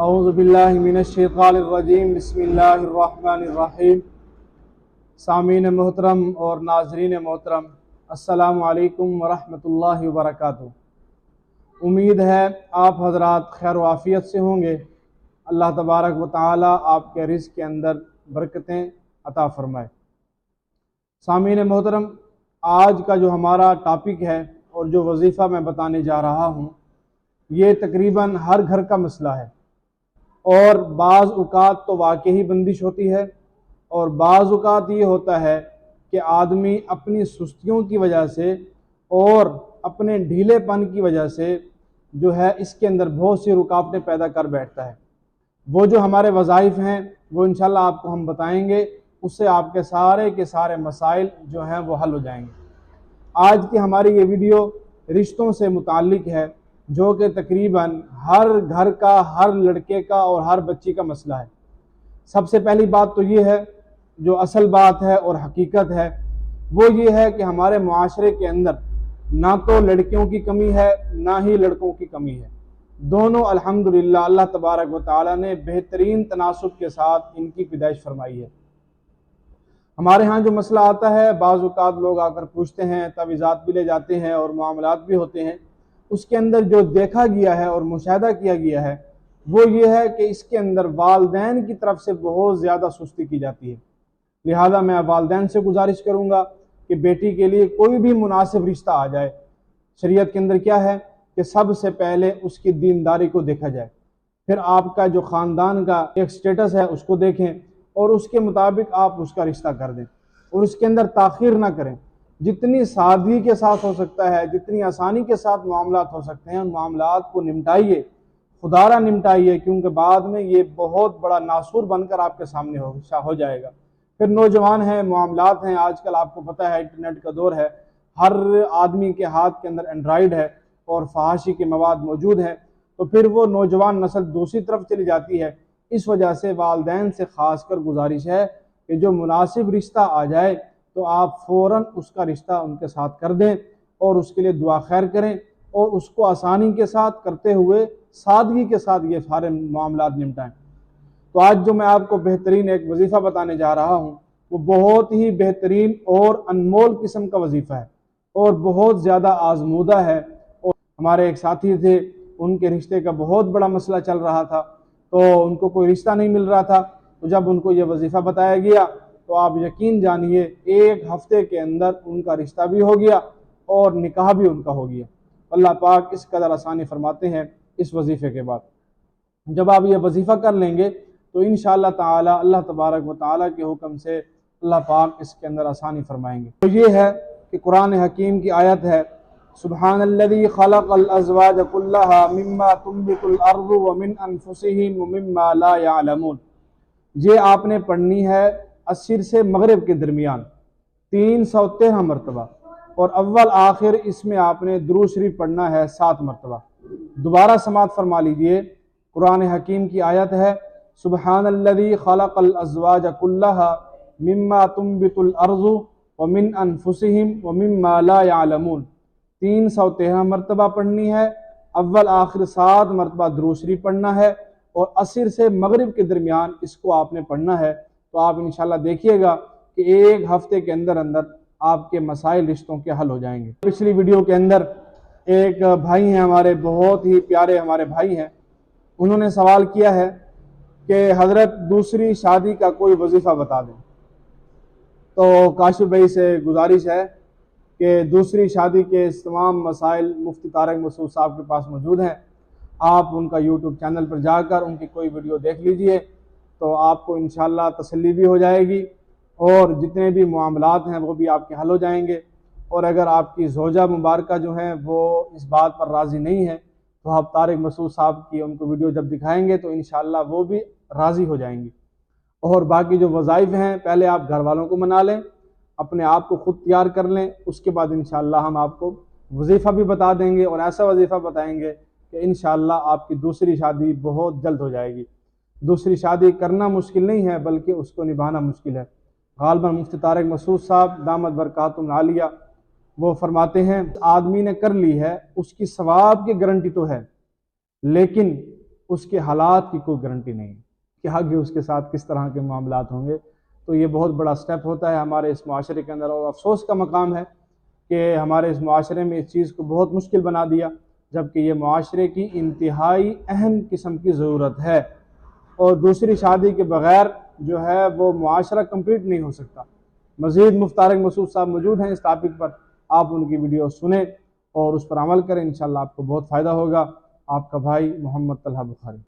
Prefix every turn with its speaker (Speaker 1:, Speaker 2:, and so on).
Speaker 1: اعوذ باللہ من الشیطان الرجیم بسم اللہ الرحمن الرحیم۔ سامعین محترم اور ناظرین محترم، السلام علیکم ورحمۃ اللہ وبرکاتہ۔ امید ہے آپ حضرات خیر و عافیت سے ہوں گے۔ اللہ تبارک و تعالی آپ کے رزق کے اندر برکتیں عطا فرمائے۔ سامعین محترم، آج کا جو ہمارا ٹاپک ہے اور جو وظیفہ میں بتانے جا رہا ہوں، یہ تقریباً ہر گھر کا مسئلہ ہے، اور بعض اوقات تو واقعی بندش ہوتی ہے، اور بعض اوقات یہ ہوتا ہے کہ آدمی اپنی سستیوں کی وجہ سے اور اپنے ڈھیلے پن کی وجہ سے جو ہے اس کے اندر بہت سی رکاوٹیں پیدا کر بیٹھتا ہے۔ وہ جو ہمارے وظائف ہیں وہ انشاءاللہ آپ کو ہم بتائیں گے، اس سے آپ کے سارے مسائل جو ہیں وہ حل ہو جائیں گے۔ آج کی ہماری یہ ویڈیو رشتوں سے متعلق ہے، جو کہ تقریباً ہر گھر کا، ہر لڑکے کا اور ہر بچی کا مسئلہ ہے۔ سب سے پہلی بات تو یہ ہے، جو اصل بات ہے اور حقیقت ہے، وہ یہ ہے کہ ہمارے معاشرے کے اندر نہ تو لڑکیوں کی کمی ہے نہ ہی لڑکوں کی کمی ہے، دونوں الحمدللہ اللہ تبارک و تعالی نے بہترین تناسب کے ساتھ ان کی پیدائش فرمائی ہے۔ ہمارے ہاں جو مسئلہ آتا ہے، بعض اوقات لوگ آ کر پوچھتے ہیں، تعویذات بھی لے جاتے ہیں اور معاملات بھی ہوتے ہیں۔ اس کے اندر جو دیکھا گیا ہے اور مشاہدہ کیا گیا ہے وہ یہ ہے کہ اس کے اندر والدین کی طرف سے بہت زیادہ سستی کی جاتی ہے۔ لہذا میں والدین سے گزارش کروں گا کہ بیٹی کے لیے کوئی بھی مناسب رشتہ آ جائے، شریعت کے اندر کیا ہے کہ سب سے پہلے اس کی دینداری کو دیکھا جائے، پھر آپ کا جو خاندان کا ایک سٹیٹس ہے اس کو دیکھیں اور اس کے مطابق آپ اس کا رشتہ کر دیں، اور اس کے اندر تاخیر نہ کریں۔ جتنی سادگی کے ساتھ ہو سکتا ہے، جتنی آسانی کے ساتھ معاملات ہو سکتے ہیں، ان معاملات کو نمٹائیے، خدارہ نمٹائیے، کیونکہ بعد میں یہ بہت بڑا ناسور بن کر آپ کے سامنے ہو جائے گا۔ پھر نوجوان ہیں، معاملات ہیں، آج کل آپ کو پتہ ہے انٹرنیٹ کا دور ہے، ہر آدمی کے ہاتھ کے اندر اینڈرائیڈ ہے اور فحاشی کے مواد موجود ہیں، تو پھر وہ نوجوان نسل دوسری طرف چلی جاتی ہے۔ اس وجہ سے والدین سے خاص کر گزارش ہے کہ جو مناسب رشتہ آ جائے تو آپ فوراً اس کا رشتہ ان کے ساتھ کر دیں اور اس کے لیے دعا خیر کریں، اور اس کو آسانی کے ساتھ کرتے ہوئے سادگی کے ساتھ یہ سارے معاملات نمٹائیں۔ تو آج جو میں آپ کو بہترین ایک وظیفہ بتانے جا رہا ہوں، وہ بہت ہی بہترین اور انمول قسم کا وظیفہ ہے اور بہت زیادہ آزمودہ ہے۔ اور ہمارے ایک ساتھی تھے، ان کے رشتے کا بہت بڑا مسئلہ چل رہا تھا، تو ان کو کوئی رشتہ نہیں مل رہا تھا، تو جب ان کو یہ وظیفہ بتایا گیا تو آپ یقین جانیے ایک ہفتے کے اندر ان کا رشتہ بھی ہو گیا اور نکاح بھی ان کا ہو گیا۔ اللہ پاک اس قدر آسانی فرماتے ہیں اس وظیفے کے بعد۔ جب آپ یہ وظیفہ کر لیں گے تو انشاءاللہ تعالی اللہ تبارک و تعالی کے حکم سے اللہ پاک اس کے اندر آسانی فرمائیں گے۔ تو یہ ہے کہ قرآن حکیم کی آیت ہے، سبحان الذی خلق الازواج کلها مما تنبت الارض ومن انفسهم ومما لا يعلمون۔ یہ آپ نے پڑھنی ہے عصر سے مغرب کے درمیان 313 مرتبہ، اور اول آخر اس میں آپ نے درود شریف پڑھنا ہے 7 مرتبہ۔ دوبارہ سماعت فرما لیجئے، قرآن حکیم کی آیت ہے، سبحان الذی خلق الازواج كلها مما تنبت الارض ومن انفسهم ومما لا يعلمون۔ 313 مرتبہ پڑھنی ہے، اول آخر 7 مرتبہ درود شریف پڑھنا ہے، اور عصر سے مغرب کے درمیان اس کو آپ نے پڑھنا ہے۔ تو آپ انشاءاللہ دیکھیے گا کہ ایک ہفتے کے اندر آپ کے مسائل رشتوں کے حل ہو جائیں گے۔ پچھلی ویڈیو کے اندر ایک بھائی ہیں ہمارے، بہت ہی پیارے ہمارے بھائی ہیں، انہوں نے سوال کیا ہے کہ حضرت دوسری شادی کا کوئی وظیفہ بتا دیں۔ تو کاشف بھائی سے گزارش ہے کہ دوسری شادی کے تمام مسائل مفتی طارق مسعود صاحب کے پاس موجود ہیں، آپ ان کا یوٹیوب چینل پر جا کر ان کی کوئی ویڈیو دیکھ لیجئے، تو آپ کو انشاءاللہ تسلی بھی ہو جائے گی، اور جتنے بھی معاملات ہیں وہ بھی آپ کے حل ہو جائیں گے۔ اور اگر آپ کی زوجہ مبارکہ جو ہیں وہ اس بات پر راضی نہیں ہے تو آپ طارق مسعود صاحب کی ان کو ویڈیو جب دکھائیں گے تو انشاءاللہ وہ بھی راضی ہو جائیں گی۔ اور باقی جو وظائف ہیں، پہلے آپ گھر والوں کو منا لیں، اپنے آپ کو خود تیار کر لیں، اس کے بعد انشاءاللہ ہم آپ کو وظیفہ بھی بتا دیں گے، اور ایسا وظیفہ بتائیں گے کہ انشاءاللہ آپ کی دوسری شادی بہت جلد ہو جائے گی۔ دوسری شادی کرنا مشکل نہیں ہے بلکہ اس کو نبھانا مشکل ہے۔ غالباً مفتی طارق مسعود صاحب دامت برکاتہم العالیہ وہ فرماتے ہیں، آدمی نے کر لی ہے، اس کی ثواب کی گارنٹی تو ہے، لیکن اس کے حالات کی کوئی گارنٹی نہیں کہ آگے اس کے ساتھ کس طرح کے معاملات ہوں گے۔ تو یہ بہت بڑا سٹیپ ہوتا ہے ہمارے اس معاشرے کے اندر، اور افسوس کا مقام ہے کہ ہمارے اس معاشرے میں اس چیز کو بہت مشکل بنا دیا، جبکہ یہ معاشرے کی انتہائی اہم قسم کی ضرورت ہے، اور دوسری شادی کے بغیر جو ہے وہ معاشرہ کمپلیٹ نہیں ہو سکتا۔ مزید مفتی طارق مسعود صاحب موجود ہیں اس ٹاپک پر، آپ ان کی ویڈیو سنیں اور اس پر عمل کریں، انشاءاللہ آپ کو بہت فائدہ ہوگا۔ آپ کا بھائی محمد طلحہ بخاری۔